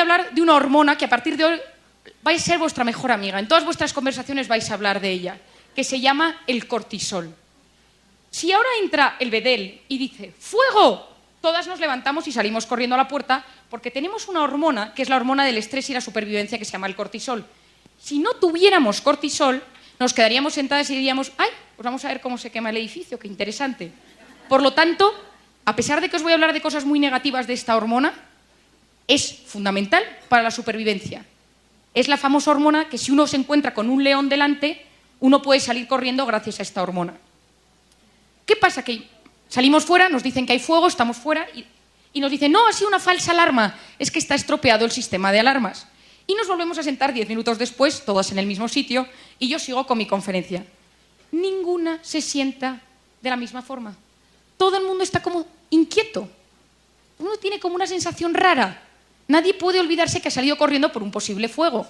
a hablar de una hormona que a partir de hoy va a ser vuestra mejor amiga. En todas vuestras conversaciones vais a hablar de ella, que se llama el cortisol. Si ahora entra el bedel y dice ¡fuego!, todas nos levantamos y salimos corriendo a la puerta porque tenemos una hormona que es la hormona del estrés y la supervivencia que se llama el cortisol. Si no tuviéramos cortisol, nos quedaríamos sentadas y diríamos ¡ay! Pues vamos a ver cómo se quema el edificio, qué interesante. Por lo tanto, a pesar de que os voy a hablar de cosas muy negativas de esta hormona, es fundamental para la supervivencia. Es la famosa hormona que si uno se encuentra con un león delante, uno puede salir corriendo gracias a esta hormona. ¿Qué pasa? Que salimos fuera, nos dicen que hay fuego, estamos fuera y nos dicen no, ha sido una falsa alarma, es que está estropeado el sistema de alarmas. Y nos volvemos a sentar 10 minutos después, todas en el mismo sitio, y yo sigo con mi conferencia. Ninguna se sienta de la misma forma. Todo el mundo está como inquieto. Uno tiene como una sensación rara. Nadie puede olvidarse que ha salido corriendo por un posible fuego.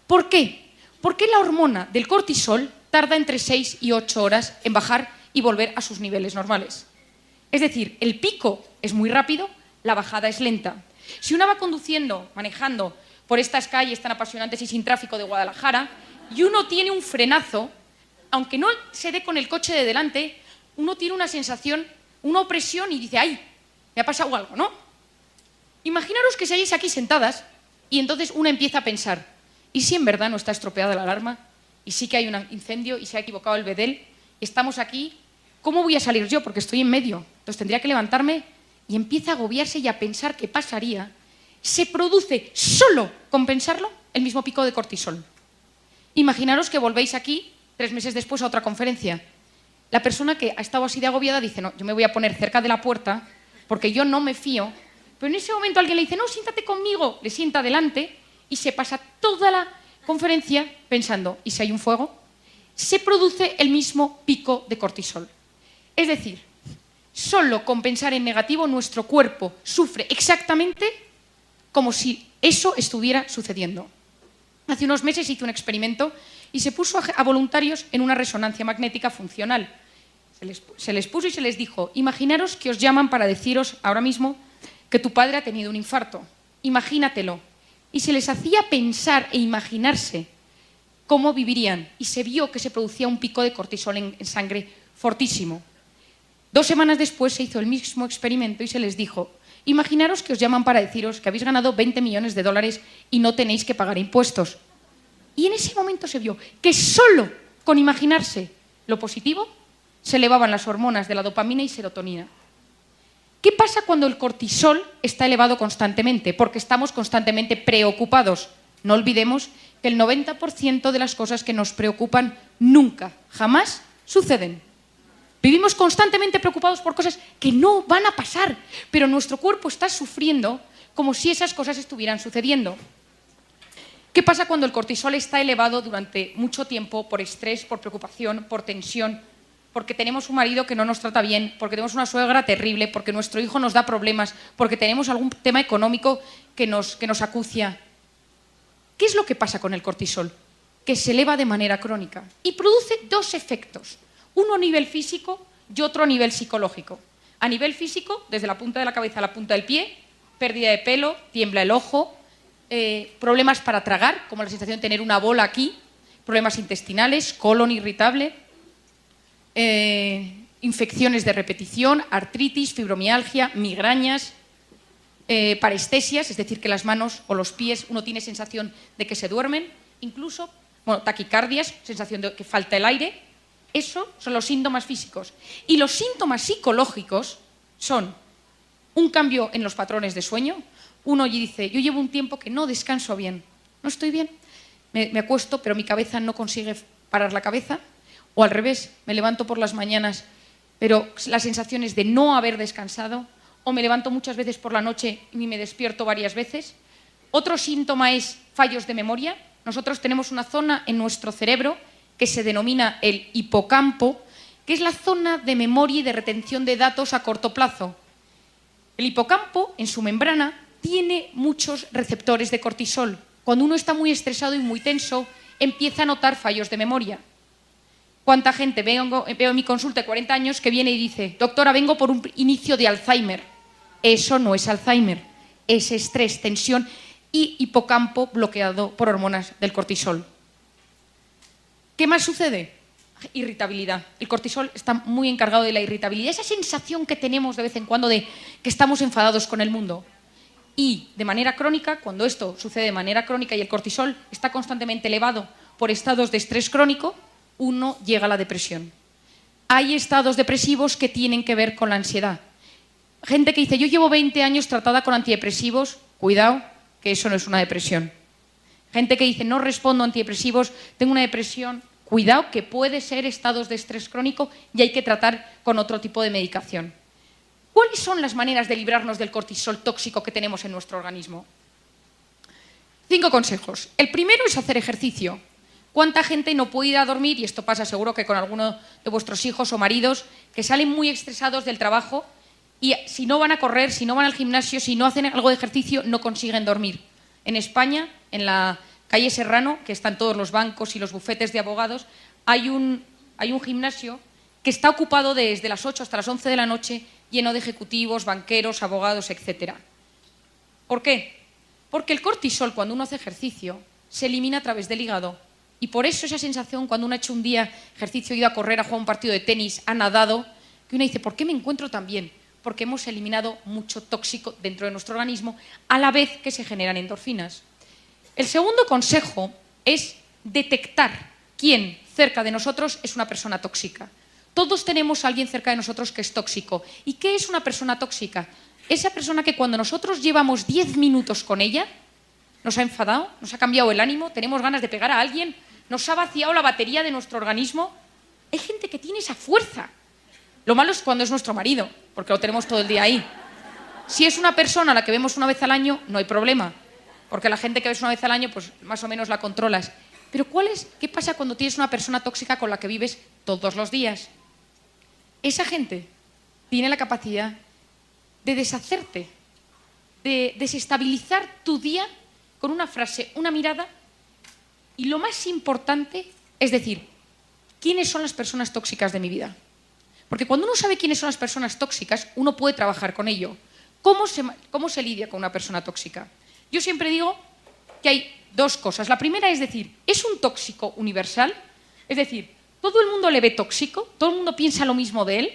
¿Por qué? Porque la hormona del cortisol tarda entre 6 y 8 horas en bajar y volver a sus niveles normales. Es decir, el pico es muy rápido, la bajada es lenta. Si uno va conduciendo, manejando por estas calles tan apasionantes y sin tráfico de Guadalajara, y uno tiene un frenazo, aunque no se dé con el coche de delante, uno tiene una sensación, una opresión y dice ¡ay! Me ha pasado algo, ¿no? Imaginaros que seguís aquí sentadas y entonces una empieza a pensar ¿y si en verdad no está estropeada la alarma? ¿Y sí que hay un incendio y se ha equivocado el bedel? Estamos aquí, ¿cómo voy a salir yo? Porque estoy en medio. Entonces tendría que levantarme y empieza a agobiarse y a pensar qué pasaría. Se produce solo con pensarlo el mismo pico de cortisol. Imaginaros que volvéis aquí 3 meses después a otra conferencia. La persona que ha estado así de agobiada dice no, yo me voy a poner cerca de la puerta porque yo no me fío. Pero en ese momento alguien le dice no, siéntate conmigo, le sienta delante y se pasa toda la conferencia pensando ¿y si hay un fuego? Se produce el mismo pico de cortisol. Es decir, solo con pensar en negativo nuestro cuerpo sufre exactamente como si eso estuviera sucediendo. Hace unos meses hice un experimento y se puso a voluntarios en una resonancia magnética funcional. Se les puso y se les dijo, imaginaros que os llaman para deciros ahora mismo que tu padre ha tenido un infarto. Imagínatelo. Y se les hacía pensar e imaginarse cómo vivirían. Y se vio que se producía un pico de cortisol en sangre fortísimo. 2 semanas después se hizo el mismo experimento y se les dijo, imaginaros que os llaman para deciros que habéis ganado 20 millones de dólares y no tenéis que pagar impuestos. Y en ese momento se vio que solo con imaginarse lo positivo se elevaban las hormonas de la dopamina y serotonina. ¿Qué pasa cuando el cortisol está elevado constantemente? Porque estamos constantemente preocupados. No olvidemos que el 90% de las cosas que nos preocupan nunca, jamás suceden. Vivimos constantemente preocupados por cosas que no van a pasar, pero nuestro cuerpo está sufriendo como si esas cosas estuvieran sucediendo. ¿Qué pasa cuando el cortisol está elevado durante mucho tiempo por estrés, por preocupación, por tensión? Porque tenemos un marido que no nos trata bien, porque tenemos una suegra terrible, porque nuestro hijo nos da problemas, porque tenemos algún tema económico que nos acucia. ¿Qué es lo que pasa con el cortisol? Que se eleva de manera crónica y produce 2 efectos, uno a nivel físico y otro a nivel psicológico. A nivel físico, desde la punta de la cabeza a la punta del pie, pérdida de pelo, tiembla el ojo, problemas para tragar, como la sensación de tener una bola aquí, problemas intestinales, colon irritable, infecciones de repetición, artritis, fibromialgia, migrañas, parestesias, es decir, que las manos o los pies uno tiene sensación de que se duermen, incluso taquicardias, sensación de que falta el aire. Eso son los síntomas físicos. Y los síntomas psicológicos son un cambio en los patrones de sueño. Uno dice, yo llevo un tiempo que no descanso bien, no estoy bien, me acuesto pero mi cabeza no consigue parar la cabeza. O al revés, me levanto por las mañanas, pero la sensación es de no haber descansado, o me levanto muchas veces por la noche y me despierto varias veces. Otro síntoma es fallos de memoria. Nosotros tenemos una zona en nuestro cerebro que se denomina el hipocampo, que es la zona de memoria y de retención de datos a corto plazo. El hipocampo, en su membrana, tiene muchos receptores de cortisol. Cuando uno está muy estresado y muy tenso, empieza a notar fallos de memoria. ¿Cuánta gente veo en mi consulta de 40 años que viene y dice, doctora, vengo por un inicio de Alzheimer? Eso no es Alzheimer, es estrés, tensión. y hipocampo bloqueado por hormonas del cortisol. ¿Qué más sucede? Irritabilidad. El cortisol está muy encargado de la irritabilidad, esa sensación que tenemos de vez en cuando de que estamos enfadados con el mundo. Y de manera crónica, cuando esto sucede de manera crónica y el cortisol está constantemente elevado por estados de estrés crónico, uno llega a la depresión. Hay estados depresivos que tienen que ver con la ansiedad. Gente que dice, yo llevo 20 años tratada con antidepresivos, cuidado, que eso no es una depresión. Gente que dice, no respondo a antidepresivos, tengo una depresión, cuidado, que puede ser estados de estrés crónico y hay que tratar con otro tipo de medicación. ¿Cuáles son las maneras de librarnos del cortisol tóxico que tenemos en nuestro organismo? 5 consejos. El primero es hacer ejercicio. ¿Cuánta gente no puede ir a dormir? Y esto pasa seguro que con alguno de vuestros hijos o maridos que salen muy estresados del trabajo y si no van a correr, si no van al gimnasio, si no hacen algo de ejercicio, no consiguen dormir. En España, en la calle Serrano, que están todos los bancos y los bufetes de abogados, hay un gimnasio que está ocupado desde las 8 hasta las 11 de la noche, lleno de ejecutivos, banqueros, abogados, etc. ¿Por qué? Porque el cortisol, cuando uno hace ejercicio, se elimina a través del hígado. Y por eso esa sensación, cuando uno ha hecho un día ejercicio, ha ido a correr, ha jugado un partido de tenis, ha nadado, que uno dice, ¿por qué me encuentro tan bien? Porque hemos eliminado mucho tóxico dentro de nuestro organismo, a la vez que se generan endorfinas. El segundo consejo es detectar quién cerca de nosotros es una persona tóxica. Todos tenemos a alguien cerca de nosotros que es tóxico. ¿Y qué es una persona tóxica? Esa persona que cuando nosotros llevamos 10 minutos con ella, nos ha enfadado, nos ha cambiado el ánimo, tenemos ganas de pegar a alguien, nos ha vaciado la batería de nuestro organismo. Hay gente que tiene esa fuerza. Lo malo es cuando es nuestro marido, porque lo tenemos todo el día ahí. Si es una persona a la que vemos una vez al año, no hay problema, porque la gente que ves una vez al año, pues más o menos la controlas. Pero ¿qué pasa cuando tienes una persona tóxica con la que vives todos los días? Esa gente tiene la capacidad de deshacerte, de desestabilizar tu día con una frase, una mirada, y lo más importante es decir, ¿quiénes son las personas tóxicas de mi vida? Porque cuando uno sabe quiénes son las personas tóxicas, uno puede trabajar con ello. ¿Cómo se lidia con una persona tóxica? Yo siempre digo que hay 2 cosas. La primera es decir, ¿es un tóxico universal? Es decir, ¿todo el mundo le ve tóxico? ¿Todo el mundo piensa lo mismo de él?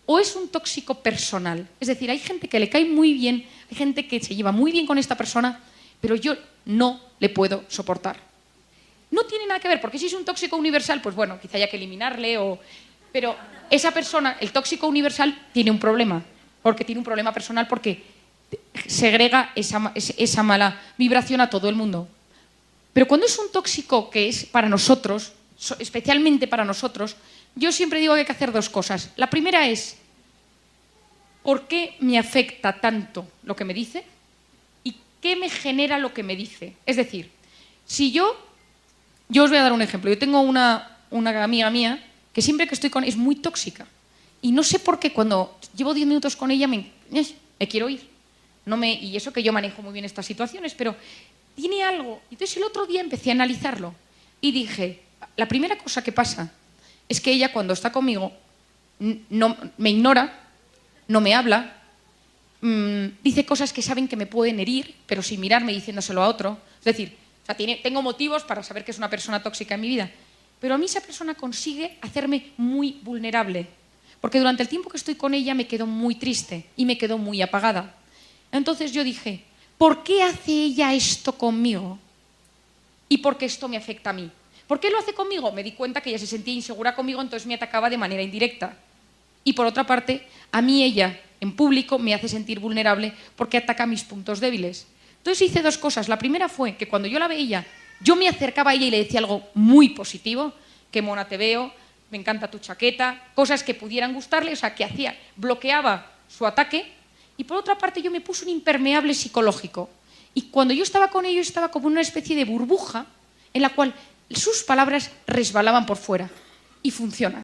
¿O es un tóxico personal? Es decir, hay gente que le cae muy bien, hay gente que se lleva muy bien con esta persona, pero yo no le puedo soportar. No tiene nada que ver, porque si es un tóxico universal, pues bueno, quizá haya que eliminarle, pero esa persona, el tóxico universal, tiene un problema, porque tiene un problema personal, porque segrega esa mala vibración a todo el mundo. Pero cuando es un tóxico que es para nosotros, especialmente para nosotros, yo siempre digo que hay que hacer 2 cosas. La primera es, ¿por qué me afecta tanto lo que me dice? ¿Y qué me genera lo que me dice? Es decir, si yo os voy a dar un ejemplo. Yo tengo una amiga mía que siempre que estoy con ella es muy tóxica. Y no sé por qué cuando llevo 10 minutos con ella me quiero ir. Y eso que yo manejo muy bien estas situaciones, pero tiene algo. Entonces el otro día empecé a analizarlo y dije, la primera cosa que pasa es que ella cuando está conmigo no, me ignora, no me habla, dice cosas que saben que me pueden herir, pero sin mirarme diciéndoselo a otro. Es decir, tengo motivos para saber que es una persona tóxica en mi vida, pero a mí esa persona consigue hacerme muy vulnerable, porque durante el tiempo que estoy con ella me quedo muy triste y me quedo muy apagada. Entonces yo dije, ¿por qué hace ella esto conmigo? ¿Y por qué esto me afecta a mí? ¿Por qué lo hace conmigo? Me di cuenta que ella se sentía insegura conmigo, entonces me atacaba de manera indirecta. Y por otra parte, a mí ella, en público, me hace sentir vulnerable porque ataca mis puntos débiles. Entonces hice 2 cosas. La primera fue que cuando yo la veía, yo me acercaba a ella y le decía algo muy positivo, qué mona te veo, me encanta tu chaqueta, cosas que pudieran gustarle, o sea, que hacía, bloqueaba su ataque. Y por otra parte, yo me puse un impermeable psicológico. Y cuando yo estaba con ellos, estaba como una especie de burbuja en la cual sus palabras resbalaban por fuera. Y funciona.